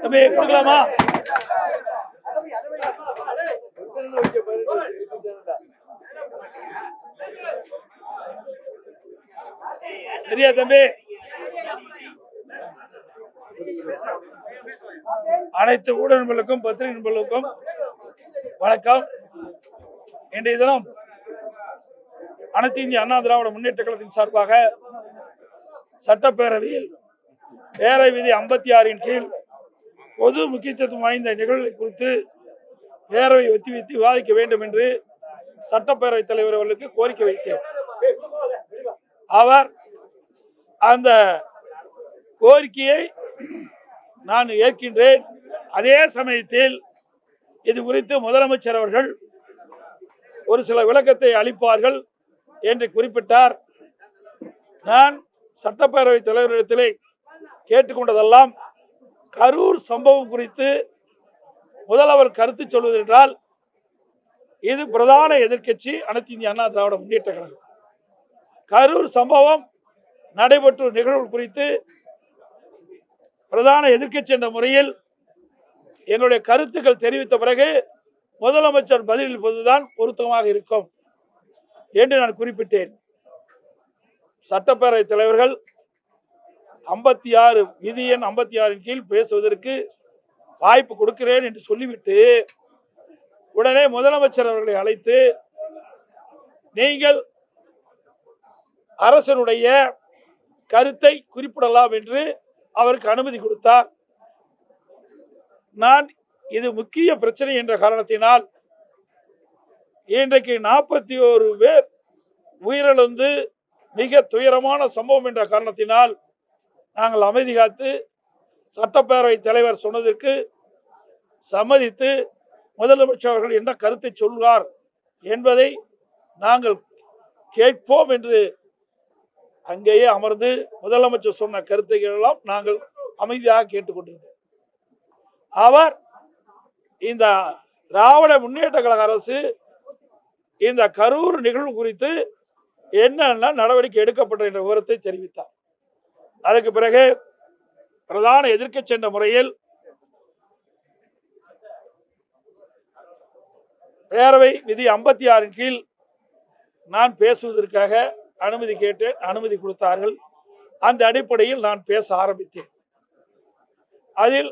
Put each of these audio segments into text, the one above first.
தம்பி கொடுக்கலாமா? சரியா தம்பி? அனைத்து ஊடக நண்பர்களுக்கும் பத்திரிகை நண்பர்களுக்கும் வணக்கம். இன்றைய தினம் அனைத்து இந்திய அண்ணா திராவிட முன்னேற்ற கழகத்தின் சார்பாக சட்டப்பேரவையில் பேரவை விதி 56 கீழ் பொது முக்கியத்துவம் வாய்ந்த நிகழ்வுகளை குறித்து பேரவை ஒத்திவைத்து விவாதிக்க வேண்டும் என்று சட்டப்பேரவைத் தலைவர் அவர்களுக்கு கோரிக்கை வைத்தேன். அவர் அந்த கோரிக்கையை நான் ஏற்கின்றேன். அதே சமயத்தில் இது குறித்து முதலமைச்சர் அவர்கள் ஒரு சில விளக்கத்தை அளிப்பார்கள் என்று குறிப்பிட்டார். நான் சட்டப்பேரவைத் தலைவரிடத்திலே கேட்டுக்கொண்டதெல்லாம் கரூர் சம்பவம் குறித்து முதல்வர் கருத்து சொல்வதென்றால் இது பிரதான எதிர்க்கட்சி அனைத்து இந்திய அண்ணா திராவிட முன்னேற்ற கழகம். கரூர் சம்பவம் நடைபெற்ற நிகழ்வு குறித்து பிரதான எதிர்க்கட்சி என்ற முறையில் எங்களுடைய கருத்துக்கள் தெரிவித்த பிறகு முதலமைச்சர் பதிலளிப்பதுதான் பொருத்தமாக இருக்கும் என்று நான் குறிப்பிட்டேன். சட்டப்பேரவைத் தலைவர்கள் 56 விதி எண் 56 கீழ் பேசுவதற்கு வாய்ப்பு கொடுக்கிறேன் என்று சொல்லிவிட்டு உடனே முதலமைச்சர் அவர்களை அழைத்து நீங்கள் அரசனுடைய கருத்தை குறிப்பிடலாம் என்று அவருக்கு அனுமதி கொடுத்தார். நான் இது முக்கிய பிரச்சனை என்ற காரணத்தினால் இன்றைக்கு 41 பேர் உயிரிழந்து மிக துயரமான சம்பவம் என்ற காரணத்தினால் நாங்கள் அமைதி காத்து சட்டப்பேரவை தலைவர் சொன்னதற்கு சம்மதித்து முதலமைச்சர் அவர்கள் என்ன கருத்தை சொல்வார் என்பதை நாங்கள் கேட்போம் என்று அங்கேயே அமர்ந்து முதலமைச்சர் சொன்ன கருத்துக்கள் எல்லாம் நாங்கள் அமைதியாக கேட்டுக்கொண்டிருந்தோம். அவர் இந்த திராவிட முன்னேற்ற கழக அரசு இந்த கரூர் நிகழ்வு குறித்து என்னென்ன நடவடிக்கை எடுக்கப்பட்ட என்ற விவரத்தை தெரிவித்தார். அதற்கு பிறகு பிரதான எதிர்க்கட்சி என்ற முறையில் பேரவை விதி 56 கீழ் நான் பேசுவதற்காக அனுமதி கேட்டேன். அனுமதி கொடுத்தார்கள். அந்த அடிப்படையில் நான் பேச ஆரம்பித்தேன். அதில்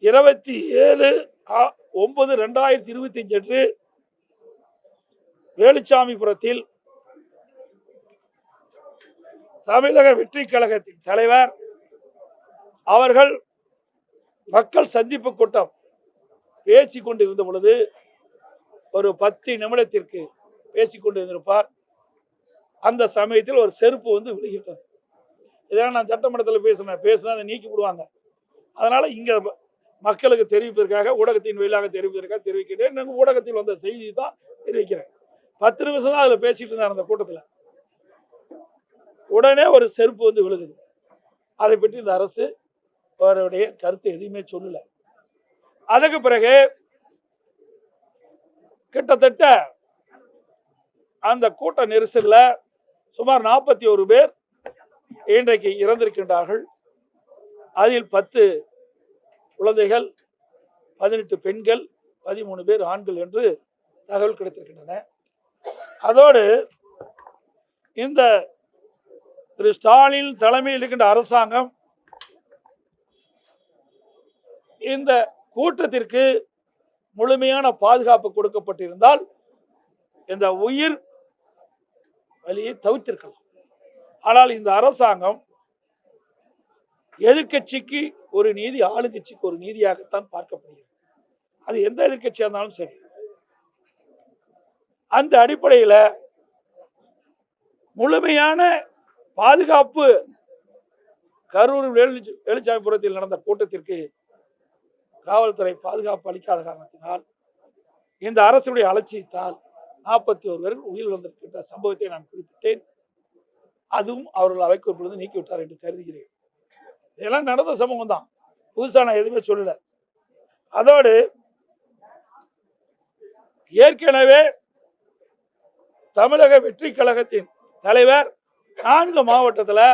27/9/2025 அன்று வேலுச்சாமிபுரத்தில் தமிழக வெற்றி கழகத்தின் தலைவர் அவர்கள் மக்கள் சந்திப்பு கூட்டம் பேசிக் கொண்டிருந்த பொழுது ஒரு 10 நிமிடத்திற்கு பேசிக்கொண்டிருந்திருப்பார். அந்த சமயத்தில் ஒரு செருப்பு வந்து விழுகிட்டது. இதெல்லாம் நான் சட்டமன்றத்தில் பேசினா அதை நீக்கி விடுவாங்க. அதனால இங்க மக்களுக்கு தெரிவிப்பதற்காக ஊடகத்தின் வழியாக தெரிவிக்கிறேன். நாங்கள் ஊடகத்தில் வந்த செய்தி தான் தெரிவிக்கிறேன். 10 நிமிஷம் தான் அதில் பேசிட்டு இருந்தார். அந்த கூட்டத்தில் உடனே ஒரு செருப்பு வந்து விழுகுது. அதை பற்றி இந்த அரசு அவருடைய கருத்து எதுவுமே சொல்லல. அதுக்கு பிறகு கிட்டத்தட்ட அந்த கூட்ட நெரிசல்ல சுமார் 41 பேர் இன்றைக்கு இறந்திருக்கின்றார்கள். அதில் 10 குழந்தைகள், 18 பெண்கள், 13 பேர் ஆண்கள் என்று தகவல் கிடைத்திருக்கின்றன. அதோடு இந்த திரு ஸ்டாலின் தலைமையில் இருக்கின்ற அரசாங்கம் இந்த கூட்டத்திற்கு முழுமையான பாதுகாப்பு கொடுக்கப்பட்டிருந்தால் இந்த உயிர் வலியை தவிர்த்திருக்கலாம். ஆனால் இந்த அரசாங்கம் எதிர்கட்சிக்கு ஒரு நீதி, ஆளுங்கட்சிக்கு ஒரு நீதியாகத்தான் பார்க்கப்படுகிறது. அது எந்த எதிர்கட்சியா இருந்தாலும் சரி. அந்த அடிப்படையில் முழுமையான பாதுகாப்பு கரூர் வேலுச்சாமிபுரத்தில் நடந்த கூட்டத்திற்கு காவல்துறை பாதுகாப்பு அளிக்காத காரணத்தினால் இந்த அரசுடைய அலட்சியத்தால் 41 பேர் உயிரிழந்திருக்கின்ற சம்பவத்தை நான் குறிப்பிட்டேன். அதுவும் அவர்கள் அவைக்குறிப்பிலிருந்து நீக்கிவிட்டார் என்று கருதுகிறேன். இதெல்லாம் நடந்த சம்பவம் தான், புதுசா நான் எதுவுமே சொல்லல. அதோடு ஏற்கனவே தமிழக வெற்றி கழகத்தின் தலைவர் 4 மாவட்டத்தில்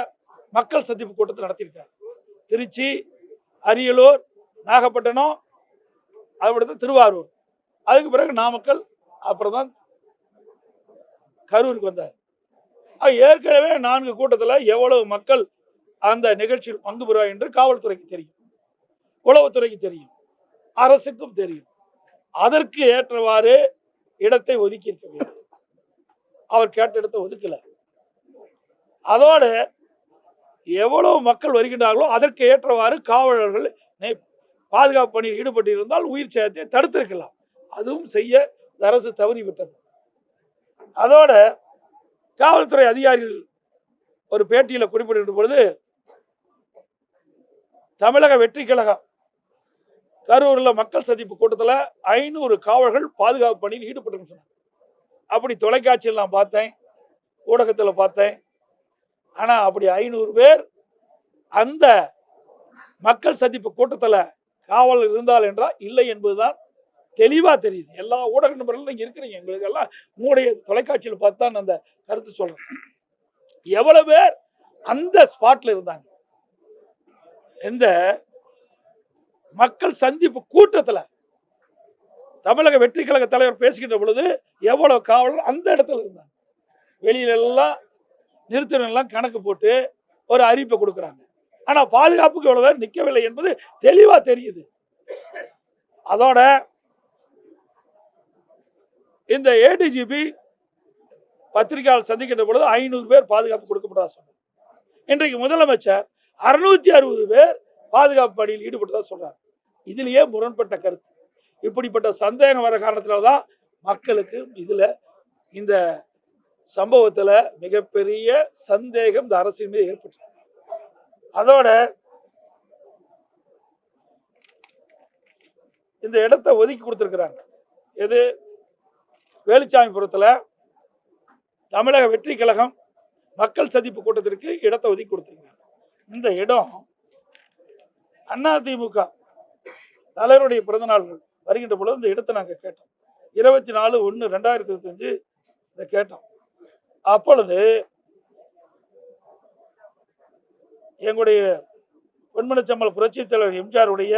மக்கள் சந்திப்பு கூட்டத்தை நடத்தியிருக்கார். திருச்சி, அரியலூர், நாகப்பட்டினம், அதுபடுத்து திருவாரூர், அதுக்கு பிறகு நாமக்கல், அப்புறம் தான் கரூருக்கு வந்தார். ஏற்கனவே 4 கூட்டத்தில் எவ்வளவு மக்கள் அந்த நிகழ்ச்சியில் பங்கு பெறுவார் என்று காவல்துறைக்கு தெரியும், உளவுத்துறைக்கு தெரியும், அரசுக்கும் தெரியும். அதற்கு ஏற்றவாறு இடத்தை ஒதுக்கி இருக்க வேண்டும். அவர் கேட்ட இடத்தை ஒதுக்கல. அதோடு எவ்வளவு மக்கள் வருகின்றார்களோ அதற்கு ஏற்றவாறு காவலர்கள் பாதுகாப்பு பணியில் ஈடுபட்டிருந்தால் உயிர் சேதத்தை தடுத்திருக்கலாம். அதுவும் செய்ய அரசு தவறிவிட்டது. அதோட காவல்துறை அதிகாரிகள் ஒரு பேட்டியில் குறிப்பிட்ட பொழுது, தமிழக வெற்றி கழகம் கரூரில் மக்கள் சந்திப்பு கூட்டத்தில் 500 காவலர்கள் பாதுகாப்பு பணியில் ஈடுபட்டு சொன்னாங்க. அப்படி தொலைக்காட்சியில் நான் பார்த்தேன், ஊடகத்தில் பார்த்தேன். ஆனால் அப்படி 500 பேர் அந்த மக்கள் சந்திப்பு கூட்டத்தில் காவல் இருந்தால் என்றால் இல்லை என்பதுதான் தெளிவாக தெரியுது. எல்லா ஊடக நபர்களும் நீங்கள் இருக்கிறீங்க, எங்களுக்கு எல்லாம் உங்களுடைய தொலைக்காட்சியில் பார்த்து தான் அந்த கருத்து சொல்கிறேன். எவ்வளவு பேர் அந்த ஸ்பாட்டில் இருந்தாங்க? இந்த மக்கள் சந்திப்பு கூட்டத்தில் தமிழக வெற்றி கழக தலைவர் பேசுகின்ற பொழுது எவ்வளவு காவலர் அந்த இடத்துல இருந்தாங்க? வெளியிலெல்லாம் நிறுத்தினெல்லாம் கணக்கு போட்டு ஒரு அறிவிப்பை கொடுக்குறாங்க. ஆனால் பாதுகாப்புக்கு எவ்வளவு பேர் நிற்கவில்லை என்பது தெளிவாக தெரியுது. அதோட இந்த ஏடிஜிபி பத்திரிகையாளர் சந்திக்கின்ற பொழுது 500 பேர் பாதுகாப்பு கொடுக்கப்பட்டதா சொன்னார். இன்றைக்கு முதலமைச்சர் 660 பேர் பாதுகாப்பு பணியில் ஈடுபட்டதா சொல்றார். இதிலேயே முரண்பட்ட கருத்து. இப்படிப்பட்ட சந்தேகம் வர காரணத்தினால்தான் மக்களுக்கு இதுல இந்த சம்பவத்தில் மிகப்பெரிய சந்தேகம் இந்த அரசின் மீது ஏற்பட்டு, அதோட இந்த இடத்தை ஒதுக்கி கொடுத்திருக்கிறாங்க. எது? வேலுச்சாமிபுரத்தில் தமிழக வெற்றி கழகம் மக்கள் சந்திப்பு கூட்டத்திற்கு இடத்தை ஒதுக்கி கொடுத்திருக்கிறாங்க. இந்த இடம் அதிமுக தலைவருடைய பிறந்தநாள் வருகின்ற பொழுது இந்த இடத்தை நாங்கள் கேட்டோம். 24/1/2025 இதை கேட்டோம். அப்பொழுது எங்களுடைய பொன்மனச்சம்பல் புரட்சி தலைவர் எம்ஜிஆருடைய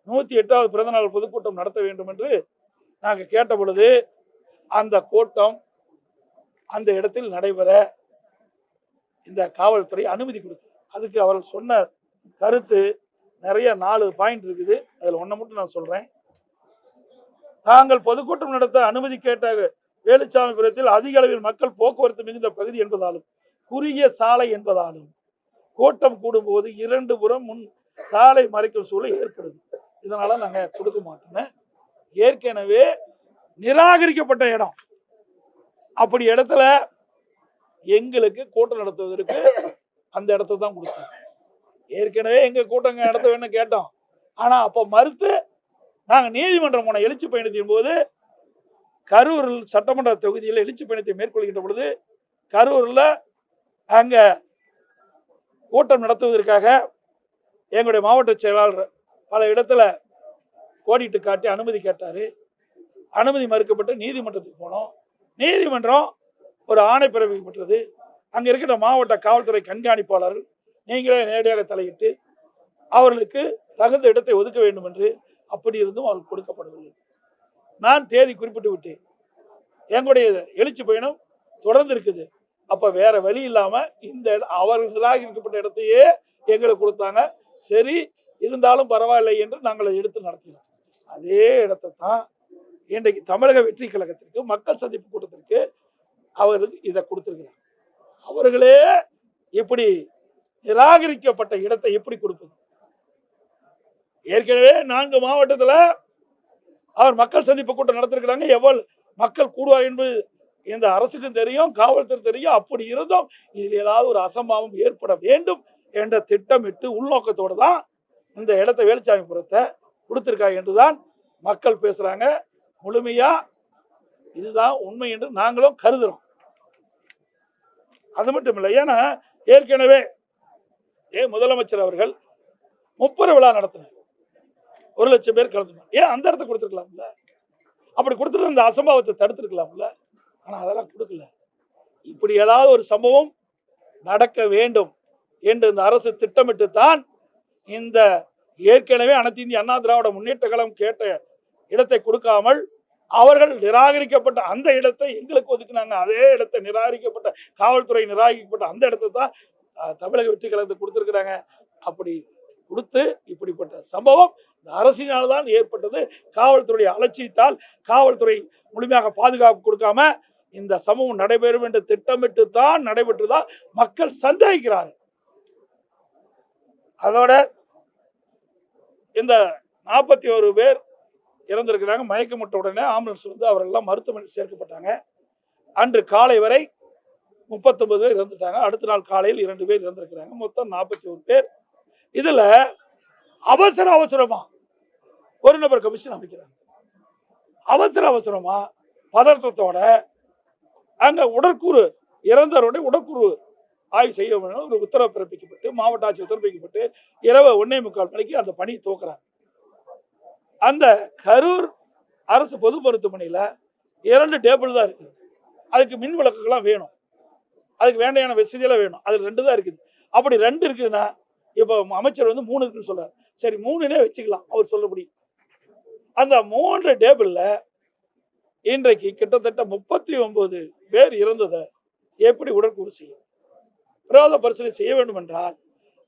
108வது பிறந்தநாள் பொதுக்கூட்டம் நடத்த வேண்டும் என்று நாங்கள் கேட்ட பொழுது அந்த கூட்டம் அந்த இடத்தில் நடைபெற இந்த காவல்துறை அனுமதி கொடுக்கு. அதுக்கு அவர்கள் சொன்ன கருத்து நிறைய 4 பாயிண்ட் இருக்குது. அதில் ஒன்றை மட்டும் நான் சொல்றேன். தாங்கள் பொதுக்கூட்டம் நடத்த அனுமதி கேட்ட வேலுச்சாமிபுரத்தில் அதிக அளவில் மக்கள் போக்குவரத்து மிகுந்த பகுதி என்பதாலும் குறுகிய சாலை என்பதாலும் கூட்டம் கூடும்போது 2 புறம் முன் சாலை மறைக்கும் சூழல் ஏற்படுது. இதனால நாங்கள் கொடுக்க மாட்டோம். ஏற்கனவே நிராகரிக்கப்பட்ட இடம். அப்படி இடத்துல எங்களுக்கு கூட்டம் நடத்துவதற்கு அந்த இடத்த தான் கொடுத்தோம். ஏற்கனவே எங்க கூட்டம் நடத்த வேணும்னு கேட்டோம். ஆனா அப்ப மறுத்து நாங்கள் நீதிமன்றம் போன எழுச்சி பயணத்தின் போது கரூரில் சட்டமன்ற தொகுதியில் எழுச்சி பயணத்தை மேற்கொள்கின்ற பொழுது கரூரில் அங்க கூட்டம் நடத்துவதற்காக எங்களுடைய மாவட்ட செயலாளர் பல இடத்துல கோடிட்டு காட்டி அனுமதி கேட்டார். அனுமதி மறுக்கப்பட்டு நீதிமன்றத்துக்கு போனோம். நீதிமன்றம் ஒரு ஆணை பிறப்பிக்கப்பட்டது. அங்கே இருக்கிற மாவட்ட காவல்துறை கண்காணிப்பாளர்கள் நீங்களே நேரடியாக தலையிட்டு அவர்களுக்கு தகுந்த இடத்தை ஒதுக்க வேண்டும் என்று, அப்படி இருந்தும் அவர்களுக்கு கொடுக்கப்படவில்லை. நான் தேதி குறிப்பிட்டு விட்டேன். எங்களுடைய எழுச்சி பயணம் தொடர்ந்து இருக்குது. அப்ப வேற வழி இல்லாம இந்த அவர்கள் நிராகரிக்கப்பட்ட இடத்தையே எங்களுக்கு கொடுத்தாங்க. சரி, இருந்தாலும் பரவாயில்லை என்று நாங்கள் அதை எடுத்து நடத்தினோம். அதே இடத்தை தான் இன்றைக்கு தமிழக வெற்றி கழகத்திற்கு மக்கள் சந்திப்பு கூட்டத்திற்கு அவர்களுக்கு இதை கொடுத்திருக்கிறார். அவர்களே இப்படி நிராகரிக்கப்பட்ட இடத்தை எப்படி கொடுப்பது? ஏற்கனவே 4 மாவட்டத்தில் அவர் மக்கள் சந்திப்பு கூட்டம் நடத்திருக்கிறாங்க. எவ்வளவு மக்கள் கூடுவார் என்பது இந்த அரசுக்கும் தெரியும், காவல்துறை தெரியும். அப்படி இருந்தும் இதில் ஏதாவது ஒரு அசம்பாவம் ஏற்பட வேண்டும் என்ற திட்டமிட்டு உள்நோக்கத்தோடு தான் இந்த இடத்தை வேலுச்சாமிபுரத்தை கொடுத்திருக்காங்க என்றுதான் மக்கள் பேசுறாங்க. முழுமையா இதுதான் உண்மை என்று நாங்களும் கருதுறோம். அது மட்டும் இல்லை, ஏன்னா ஏற்கனவே முதலமைச்சர் அவர்கள் முப்பெரு விழா நடத்தினார், 1,00,000 பேர் கலந்துனார். ஏன் அந்த இடத்த கொடுத்துருக்கலாம்ல? அப்படி கொடுத்துட்டு அந்த அசம்பாவத்தை தடுத்திருக்கலாம்ல? ஆனா அதெல்லாம் கொடுக்கல. இப்படி ஏதாவது ஒரு சம்பவம் நடக்க வேண்டும் என்று இந்த அரசு திட்டமிட்டு தான் இந்த ஏற்கனவே அனைத்து இந்திய அண்ணா திராவிட முன்னேற்ற கழகம் கேட்ட இடத்தை கொடுக்காமல் அவர்கள் நிராகரிக்கப்பட்ட அந்த இடத்தை எங்களுக்கு ஒதுக்குனாங்க. அதே இடத்தை நிராகரிக்கப்பட்ட காவல்துறை நிராகரிக்கப்பட்ட அந்த இடத்தை தான் தமிழக வெற்றி கழகத்துக்கு கொடுத்துருக்குறாங்க. அப்படி கொடுத்து இப்படிப்பட்ட சம்பவம் இந்த அரசினால் தான் ஏற்பட்டது. காவல்துறை அலட்சியத்தால் காவல்துறை முழுமையாக பாதுகாப்பு கொடுக்காம இந்த சம்பவம் நடைபெறும் என்று திட்டமிட்டு தான் நடைபெற்றுதான் மக்கள் சந்தேகிக்கிறார்கள். அதோட இந்த 41 பேர் இறந்திருக்கிறாங்க. மயக்கமுட்ட உடனே ஆம்புலன்ஸ் வந்து அவரெல்லாம் மருத்துவமனையில் சேர்க்கப்பட்டாங்க. அன்று காலை வரை 39 பேர் இறந்துட்டாங்க. அடுத்த நாள் காலையில் 2 பேர் இறந்திருக்கிறாங்க. மொத்தம் 41 பேர். இதுல அவசரமா ஒரு நபர் கமிஷன் அமைக்கிறாங்க. அவசரமா பதற்றத்தோட அங்க உடற்கூறு இறந்தவருடைய உடற்கூறு ஆய்வு செய்ய வேண்டும் ஒரு உத்தரவு பிறப்பிக்கப்பட்டு மாவட்ட ஆட்சியர் பிறப்பிக்கப்பட்டு இரவு 1:45 மணிக்கு அந்த பணியை துவக்குறாங்க. அந்த கரூர் அரசு பொது மருத்துவமனையில் 2 டேபிள் தான் இருக்குது. அதுக்கு மின் விளக்குகள்லாம் வேணும், அதுக்கு வேண்டியான வசதியெல்லாம் வேணும். அது 2 தான் இருக்குது. அப்படி 2 இருக்குதுன்னா இப்போ அமைச்சர் வந்து 3 இருக்குன்னு சொல்றாரு. சரி 3னே வச்சுக்கலாம் அவர் சொல்லபடி. அந்த 3 டேபிளில் இன்றைக்கு கிட்டத்தட்ட 39 பேர் இறந்ததை எப்படி உடற்கூறு செய்யும்? பிரேத பரிசோதனை செய்ய வேண்டும் என்றால்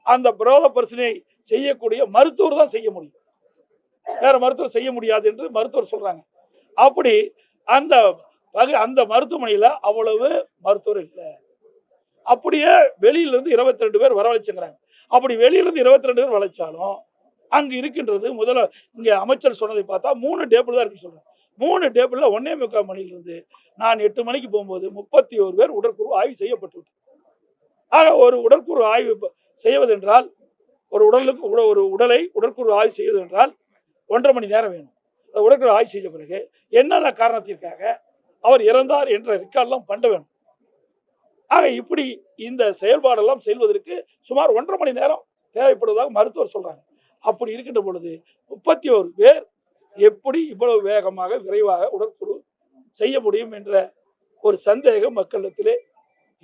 அந்த பிரேத பரிசோதனை செய்யக்கூடிய மருத்துவர் தான் செய்ய முடியும், வேற மருத்துவர் செய்ய முடியாது என்று மருத்துவர் சொல்றாங்க. அப்படி அந்த மருத்துவமனையில் அவ்வளவு மருத்துவர் இல்லை. அப்படியே வெளியிலிருந்து 22 பேர் வரவழைச்சுங்கிறாங்க. அப்படி வெளியிலிருந்து 22 பேர் வளைச்சாலும் அங்கு இருக்கின்றது முதல்ல இங்கே அமைச்சர் சொன்னதை பார்த்தா 3 டேபிள் தான் இருக்குன்னு சொல்றாங்க. 3 டேபிளில் 1:45 மணியிலிருந்து நான் 8 மணிக்கு போகும்போது 31 பேர் உடற்கூறு ஆய்வு செய்யப்பட்டு. ஆக ஒரு உடற்கூறு ஆய்வு செய்வதென்றால் ஒரு உடலை உடற்கூறு ஆய்வு செய்வதென்றால் 1.5 மணி நேரம் வேணும். உடற்கூறு ஆய்வு செய்த பிறகு என்னென்ன காரணத்திற்காக அவர் இறந்தார் என்ற ரெக்கார்டெல்லாம் பண்ண வேணும். ஆக இப்படி இந்த செயல்பாடெல்லாம் செல்வதற்கு சுமார் 1.5 மணி நேரம் தேவைப்படுவதாக மருத்துவர் சொல்றாங்க. அப்படி இருக்கின்ற பொழுது 31 பேர் எப்படி இவ்வளவு வேகமாக விரைவாக உடற்கூறு செய்ய முடியும் என்ற ஒரு சந்தேகம் மக்களிடத்திலே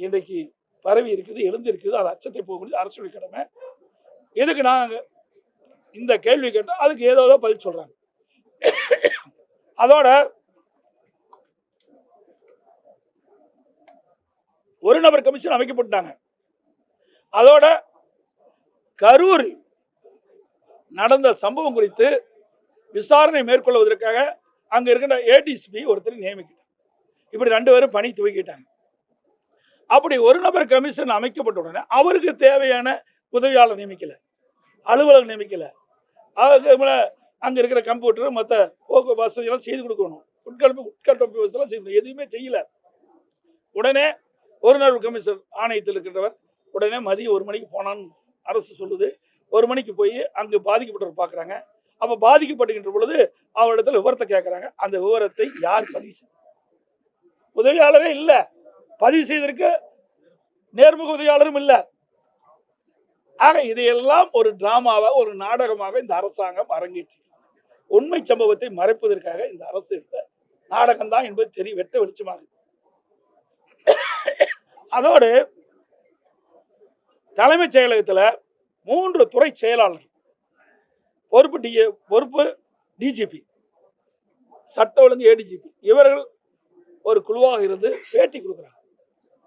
இன்றைக்கு பரவி இருக்குது, எழுந்திருக்குது. அது அச்சத்தை போக முடியாது, அரசுடைய கடமை. இதுக்கு நாங்கள் இந்த கேள்வி கேட்டால் அதுக்கு ஏதோ பதில் சொல்றாங்க. அதோட ஒரு நபர் கமிஷன் அமைக்கப்பட்டாங்க. அதோட கரூரில் நடந்த சம்பவம் குறித்து விசாரணை மேற்கொள்வதற்காக அங்க இருக்கின்ற ஏடிசிபி ஒருத்தர் நியமிக்கிட்டாங்க. இப்படி 2 பேரும் பணி துவக்கிட்டாங்க. அப்படி ஒரு நபர் கமிஷன் அமைக்கப்பட்ட உடனே அவருக்கு தேவையான உதவியாளர் நியமிக்கல, அலுவலர் நியமிக்கல. அங்க இருக்கிற கம்ப்யூட்டர் மற்ற போக்கு வசதியெல்லாம் செய்து கொடுக்கணும், உட்கட்டமைப்பு வசதியெல்லாம் செய்யணும், எதுவுமே செய்யல. உடனே ஒரு நபர் கமிஷன் ஆணையத்தில் இருக்கின்றவர் உடனே மதியம் 1 மணிக்கு போனான்னு அரசு சொல்லுது. 1 மணிக்கு போய் அங்கு பாதிக்கப்பட்டவர் பார்க்குறாங்க. அப்போ பாதிக்கப்படுகின்ற பொழுது அவரிடத்தில் விவரத்தை கேட்குறாங்க. அந்த விவரத்தை யார் பதிவு செய்ய? உதவியாளரே இல்லை, பதிவு செய்திருக்க நேர்முக உதவியாளரும் இல்லை. ஆக இதையெல்லாம் ஒரு டிராமாவாக ஒரு நாடகமாக இந்த அரசாங்கம் அரங்கேற்றி உண்மை சம்பவத்தை மறைப்பதற்காக இந்த அரசு எடுத்த நாடகம் தான் என்பது வெட்ட வெளிச்சமாகுது. அதோடு தலைமைச் செயலகத்தில் 3 துறை செயலாளர், பொறுப்பு டிஜிபி, சட்ட ஒழுங்கு ஏடிஜிபி, இவர்கள் ஒரு குழுவாக இருந்து பேட்டி கொடுக்குறாங்க.